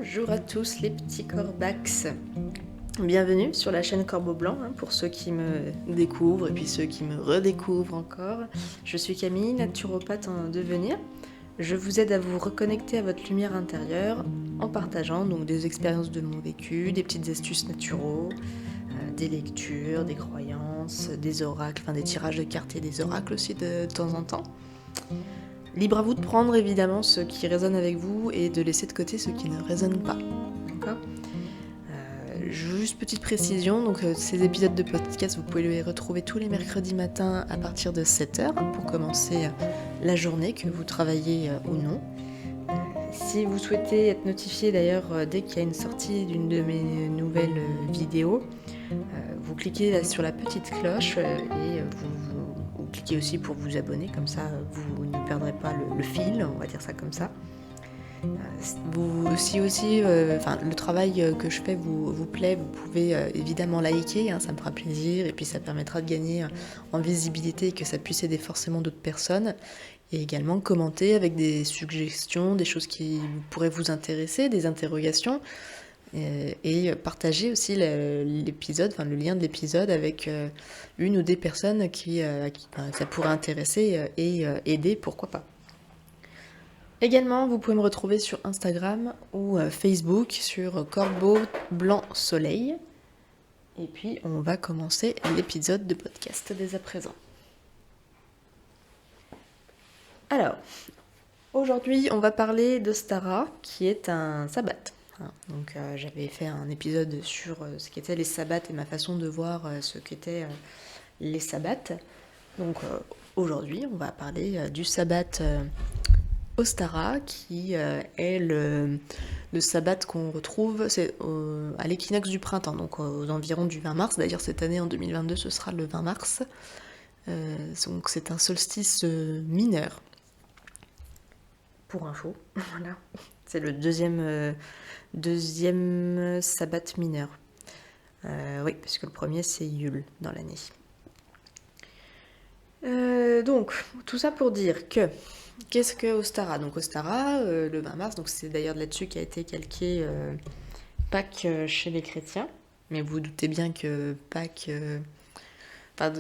Bonjour à tous les petits corbax. Bienvenue sur la chaîne Corbeau Blanc, pour ceux qui me découvrent et puis ceux qui me redécouvrent encore. Je suis Camille, naturopathe en devenir. Je vous aide à vous reconnecter à votre lumière intérieure en partageant donc des expériences de mon vécu, des petites astuces naturaux, des lectures, des croyances, des oracles, des tirages de cartes et des oracles aussi de temps en temps. Libre à vous de prendre évidemment ce qui résonne avec vous et de laisser de côté ce qui ne résonne pas. D'accord ? Juste petite précision, donc ces épisodes de podcast, vous pouvez les retrouver tous les mercredis matins à partir de 7h pour commencer la journée, que vous travaillez ou non. Si vous souhaitez être notifié d'ailleurs dès qu'il y a une sortie d'une de mes nouvelles vidéos, vous cliquez là sur la petite cloche et vous cliquez aussi pour vous abonner, comme ça vous ne perdrez pas le fil, on va dire ça comme ça. Si aussi le travail que je fais vous plaît, vous pouvez évidemment liker, ça me fera plaisir et puis ça permettra de gagner en visibilité et que ça puisse aider forcément d'autres personnes. Et également commenter avec des suggestions, des choses qui pourraient vous intéresser, des interrogations. Et partager aussi l'épisode, le lien de l'épisode avec une ou des personnes qui ça pourrait intéresser et aider, pourquoi pas. Également, vous pouvez me retrouver sur Instagram ou Facebook sur Corbeau Blanc Soleil. Et puis, on va commencer l'épisode de podcast dès à présent. Alors, aujourd'hui, on va parler d'Ostara, qui est un sabbat. Donc, j'avais fait un épisode sur ce qu'étaient les sabbats et ma façon de voir ce qu'étaient les sabbats. Donc, aujourd'hui, on va parler du sabbat Ostara, qui est le sabbat qu'on retrouve à l'équinoxe du printemps, donc aux environs du 20 mars. D'ailleurs, cette année, en 2022, ce sera le 20 mars. Donc, c'est un solstice mineur. Pour info, voilà. C'est le deuxième sabbat mineur. Oui, parce que le premier, c'est Yule dans l'année. Donc, tout ça pour dire que qu'est-ce que Ostara ? Donc Ostara, le 20 mars, donc c'est d'ailleurs là-dessus qu'a été calqué Pâques chez les chrétiens. Mais vous doutez bien que Pâques...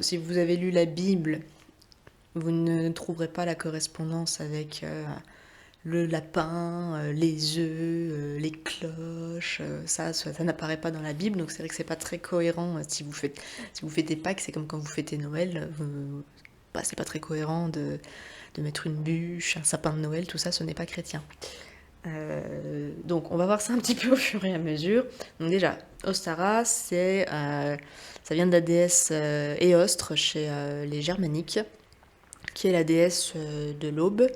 si vous avez lu la Bible, vous ne trouverez pas la correspondance avec le lapin, les œufs, les cloches. Ça n'apparaît pas dans la Bible, donc c'est vrai que c'est pas très cohérent. Si vous fêtez Pâques, c'est comme quand vous fêtez Noël. C'est pas très cohérent de mettre une bûche, un sapin de Noël, tout ça, ce n'est pas chrétien. Donc on va voir ça un petit peu au fur et à mesure. Donc déjà, Ostara, ça vient de la déesse Éostre chez les Germaniques, qui est la déesse de l'aube,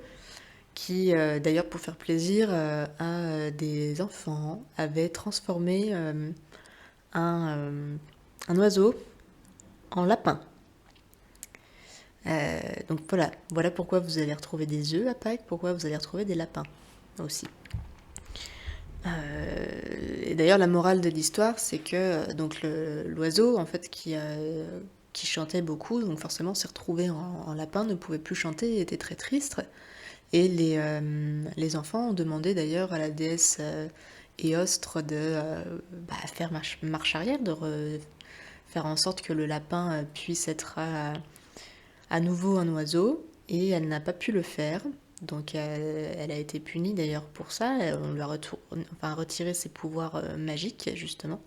qui d'ailleurs pour faire plaisir à des enfants avait transformé un oiseau en lapin. Donc voilà pourquoi vous allez retrouver des œufs à Pâques, pourquoi vous allez retrouver des lapins aussi. Et d'ailleurs la morale de l'histoire, c'est que donc l'oiseau en fait qui chantait beaucoup, donc forcément s'est retrouvé en lapin, ne pouvait plus chanter, et était très triste. Et les enfants ont demandé d'ailleurs à la déesse Éostre de faire marche arrière, de faire en sorte que le lapin puisse être à nouveau un oiseau, et elle n'a pas pu le faire. Donc elle a été punie d'ailleurs pour ça. On lui a retiré ses pouvoirs magiques, justement.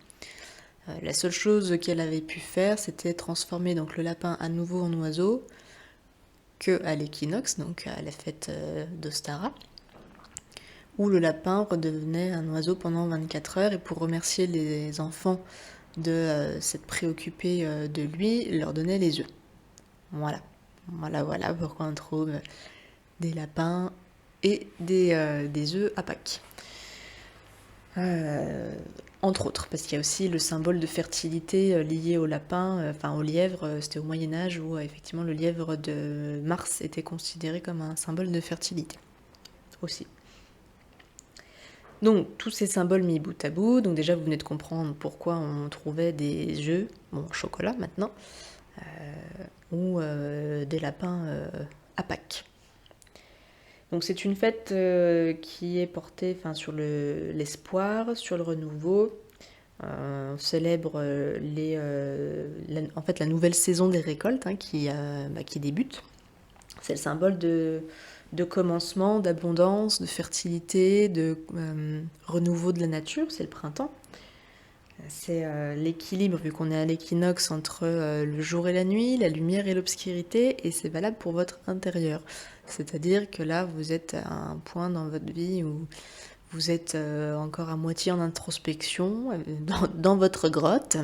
La seule chose qu'elle avait pu faire, c'était transformer donc le lapin à nouveau en oiseau qu'à l'équinoxe, donc à la fête d'Ostara, où le lapin redevenait un oiseau pendant 24 heures, et pour remercier les enfants de s'être préoccupés de lui, il leur donnait les œufs. Voilà pourquoi on trouve des lapins et des œufs à Pâques. Entre autres, parce qu'il y a aussi le symbole de fertilité lié au lapin, au lièvre. C'était au Moyen-Âge où effectivement le lièvre de Mars était considéré comme un symbole de fertilité aussi. Donc tous ces symboles mis bout à bout, donc déjà vous venez de comprendre pourquoi on trouvait des œufs, en chocolat maintenant, ou des lapins à Pâques. Donc c'est une fête qui est portée sur l'espoir, sur le renouveau. On célèbre en fait la nouvelle saison des récoltes qui débute. C'est le symbole de commencement, d'abondance, de fertilité, de renouveau de la nature, c'est le printemps. C'est l'équilibre, vu qu'on est à l'équinoxe, entre le jour et la nuit, la lumière et l'obscurité, et c'est valable pour votre intérieur. C'est-à-dire que là, vous êtes à un point dans votre vie où vous êtes encore à moitié en introspection, dans votre grotte,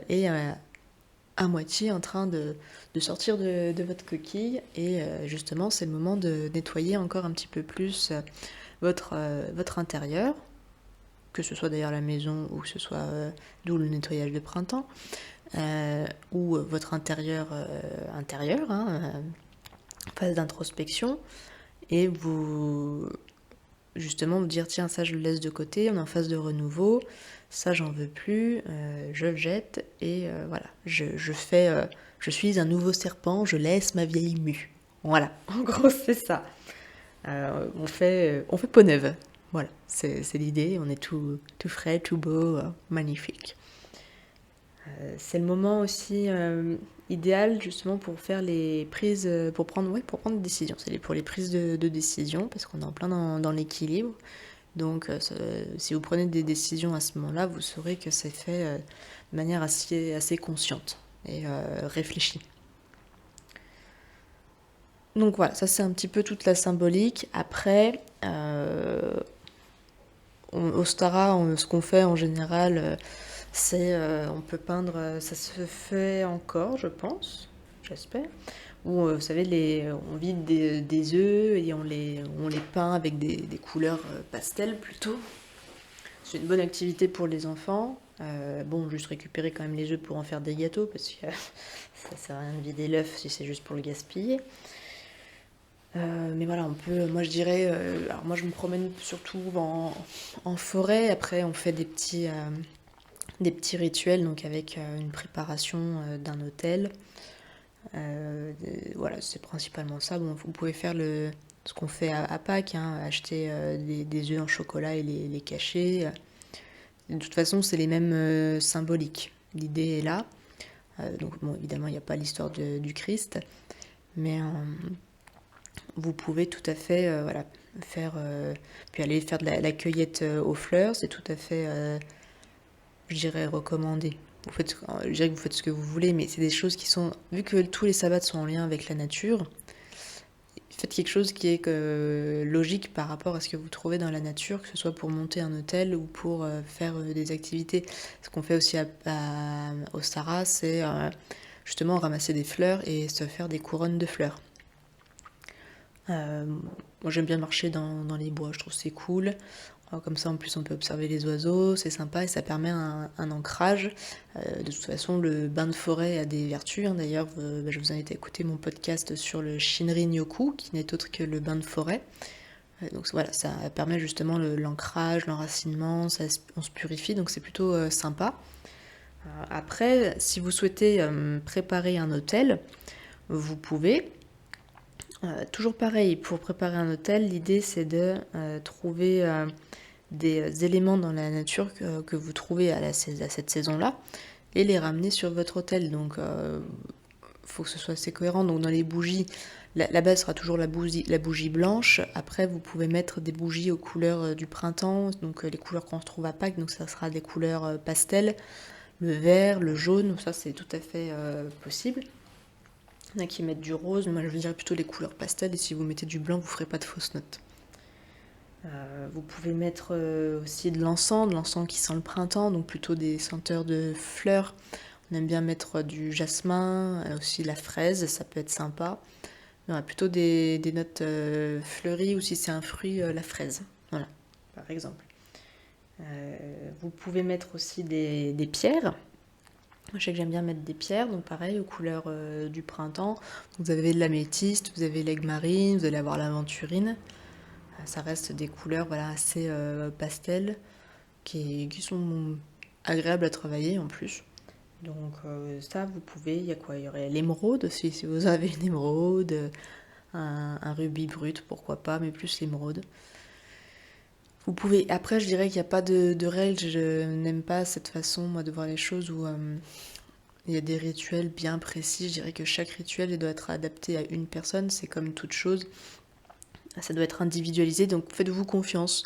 et à moitié en train de sortir de votre coquille. Et justement, c'est le moment de nettoyer encore un petit peu plus votre intérieur, que ce soit d'ailleurs la maison ou que ce soit d'où le nettoyage de printemps, ou votre intérieur phase d'introspection, et vous justement vous dire tiens, ça je le laisse de côté, on est en phase de renouveau, ça j'en veux plus, je le jette, et voilà, je suis un nouveau serpent, je laisse ma vieille mue. Voilà, en gros c'est ça. On fait peau neuve. Voilà, c'est l'idée, on est tout frais, tout beau, magnifique. C'est le moment aussi idéal justement pour faire les prises, pour prendre des décisions. C'est pour les prises de décision, parce qu'on est en plein dans l'équilibre. Donc si vous prenez des décisions à ce moment-là, vous saurez que c'est fait de manière assez consciente et réfléchie. Donc voilà, ça c'est un petit peu toute la symbolique. Après, au Stara, ce qu'on fait en général, c'est on peut peindre, ça se fait encore, je pense, j'espère. Où vous savez, on vide des œufs et on les peint avec des couleurs pastel plutôt. C'est une bonne activité pour les enfants. Bon, juste récupérer quand même les œufs pour en faire des gâteaux, parce que ça sert à rien de vider l'œuf si c'est juste pour le gaspiller. Mais voilà, on peut, moi je dirais, alors moi je me promène surtout en forêt. Après on fait des petits rituels, donc avec une préparation d'un hôtel. Voilà, c'est principalement ça. Bon, vous pouvez faire ce qu'on fait à Pâques, acheter des œufs en chocolat et les cacher. De toute façon, c'est les mêmes symboliques. L'idée est là. Donc bon, évidemment, il n'y a pas l'histoire du Christ, mais vous pouvez tout à fait faire, puis aller faire de la cueillette aux fleurs, c'est tout à fait, je dirais, recommandé. Je dirais que vous faites ce que vous voulez, mais c'est des choses qui sont, vu que tous les sabbats sont en lien avec la nature, faites quelque chose qui est logique par rapport à ce que vous trouvez dans la nature, que ce soit pour monter un hôtel ou pour faire des activités. Ce qu'on fait aussi au Stara, c'est justement ramasser des fleurs et se faire des couronnes de fleurs. Moi j'aime bien marcher dans les bois, je trouve c'est cool. Comme ça en plus on peut observer les oiseaux, c'est sympa et ça permet un ancrage. De toute façon le bain de forêt a des vertus, d'ailleurs je vous invite à écouter mon podcast sur le Shinrin-yoku qui n'est autre que le bain de forêt. Donc voilà, ça permet justement l'ancrage, l'enracinement, on se purifie, donc c'est plutôt sympa. Après, si vous souhaitez préparer un hôtel, vous pouvez. Toujours pareil, pour préparer un hôtel, l'idée c'est de trouver des éléments dans la nature que vous trouvez à cette saison-là et les ramener sur votre hôtel. Donc faut que ce soit assez cohérent. Donc dans les bougies, la base sera toujours la bougie blanche. Après vous pouvez mettre des bougies aux couleurs du printemps, donc les couleurs qu'on retrouve à Pâques, donc ça sera des couleurs pastel, le vert, le jaune, donc ça c'est tout à fait possible. Il y en a qui mettent du rose, moi je dirais plutôt les couleurs pastel, et si vous mettez du blanc, vous ferez pas de fausses notes. Vous pouvez mettre aussi de l'encens qui sent le printemps, donc plutôt des senteurs de fleurs. On aime bien mettre du jasmin, aussi la fraise, ça peut être sympa. Il y aura plutôt des notes fleuries, ou si c'est un fruit, la fraise. Voilà, par exemple. Vous pouvez mettre aussi des pierres. Je sais que j'aime bien mettre des pierres, donc pareil, aux couleurs du printemps. Vous avez de l'améthyste, vous avez l'aigle marine, vous allez avoir l'aventurine. Ça reste des couleurs assez pastel, qui sont agréables à travailler en plus. Donc ça, vous pouvez, il y a quoi? Il y aurait l'émeraude aussi, si vous avez une émeraude, un rubis brut, pourquoi pas, mais plus l'émeraude. Vous pouvez. Après, je dirais qu'il n'y a pas de règles. Je n'aime pas cette façon, moi, de voir les choses où il y a des rituels bien précis. Je dirais que chaque rituel doit être adapté à une personne. C'est comme toute chose. Ça doit être individualisé. Donc, faites-vous confiance.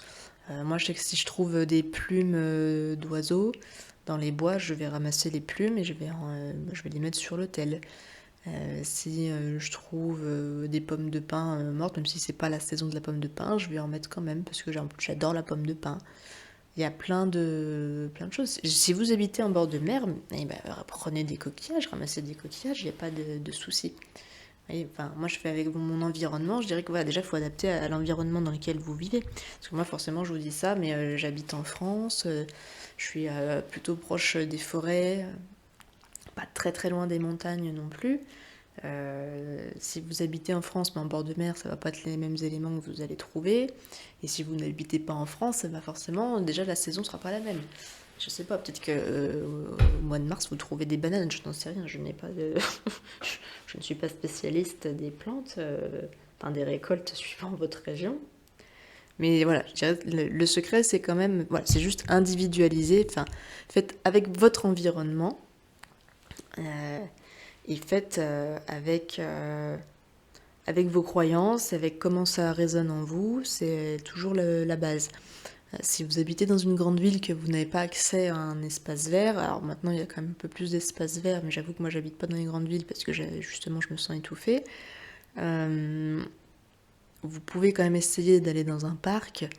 Moi, je sais que si je trouve des plumes d'oiseaux dans les bois, je vais ramasser les plumes et je vais les mettre sur l'autel. Si je trouve des pommes de pin mortes, même si c'est pas la saison de la pomme de pin, je vais en mettre quand même parce que j'adore la pomme de pin. Il y a plein de choses. Si vous habitez en bord de mer, eh ben, prenez des coquillages, ramassez des coquillages, il n'y a pas de souci. Et, enfin, moi, je fais avec mon environnement. Je dirais que voilà, déjà, il faut adapter à l'environnement dans lequel vous vivez. Parce que moi, forcément, je vous dis ça, mais j'habite en France. Je suis plutôt proche des forêts, pas très très loin des montagnes non plus. Si vous habitez en France mais en bord de mer, ça va pas être les mêmes éléments que vous allez trouver. Et si vous n'habitez pas en France, ça va forcément, déjà la saison sera pas la même. Je sais pas, peut-être que au mois de mars vous trouvez des bananes, je n'en sais rien, je n'ai pas de je ne suis pas spécialiste des plantes, enfin des récoltes suivant votre région. Mais voilà, je dirais, le secret c'est quand même, voilà, c'est juste individualiser, enfin, faites avec votre environnement. Euh, et faites avec vos croyances, avec comment ça résonne en vous, c'est toujours la base. Si vous habitez dans une grande ville que vous n'avez pas accès à un espace vert, alors maintenant il y a quand même un peu plus d'espace vert, mais j'avoue que moi j'habite pas dans les grandes villes parce que justement je me sens étouffée. Vous pouvez quand même essayer d'aller dans un parc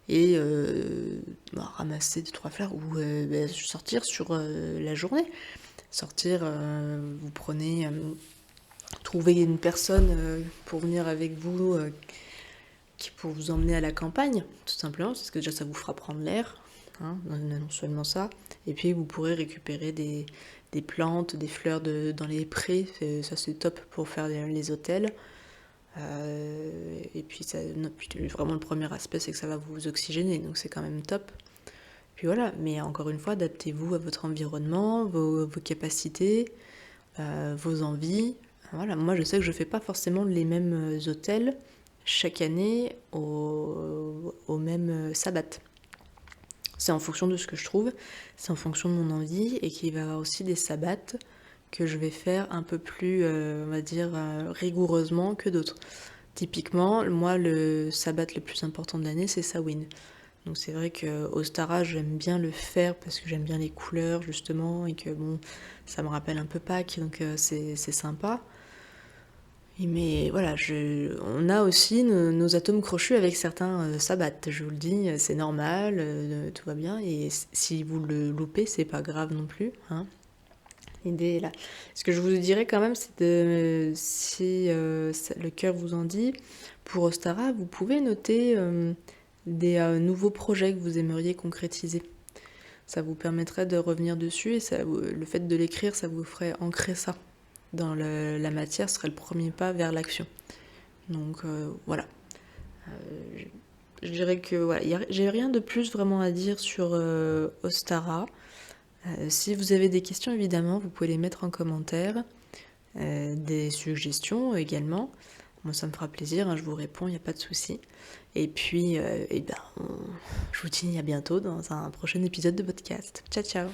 et ramasser 2-3 fleurs ou sortir sur la journée. Sortir, vous prenez, trouvez une personne pour venir avec vous, pour vous emmener à la campagne, tout simplement, parce que déjà ça vous fera prendre l'air, hein, non seulement ça, et puis vous pourrez récupérer des plantes, des fleurs dans les prés, ça c'est top pour faire les hôtels. Et puis, vraiment le premier aspect c'est que ça va vous oxygéner, donc c'est quand même top. Puis voilà, mais encore une fois, adaptez-vous à votre environnement, vos capacités, vos envies. Voilà, moi je sais que je fais pas forcément les mêmes hôtels chaque année au même sabbat. C'est en fonction de ce que je trouve, c'est en fonction de mon envie, et qu'il va y avoir aussi des sabbats que je vais faire un peu plus, on va dire, rigoureusement que d'autres. Typiquement, moi, le sabbat le plus important de l'année, c'est Samhain. Donc c'est vrai qu'au Stara, j'aime bien le faire parce que j'aime bien les couleurs, justement, et que bon, ça me rappelle un peu Pâques, donc c'est sympa. Mais voilà, on a aussi nos atomes crochus avec certains sabbats, je vous le dis, c'est normal, tout va bien, et si vous le loupez, c'est pas grave non plus, hein. L'idée est là. Ce que je vous dirais quand même, c'est si le cœur vous en dit, pour Ostara, vous pouvez noter des nouveaux projets que vous aimeriez concrétiser. Ça vous permettrait de revenir dessus et le fait de l'écrire, ça vous ferait ancrer ça dans la matière, ce serait le premier pas vers l'action. Donc voilà. Je dirais que voilà, j'ai rien de plus vraiment à dire sur Ostara. Si vous avez des questions, évidemment, vous pouvez les mettre en commentaire. Des suggestions également. Moi, ça me fera plaisir, hein, je vous réponds, il n'y a pas de souci. Et puis, je vous dis à bientôt dans un prochain épisode de podcast. Ciao, ciao!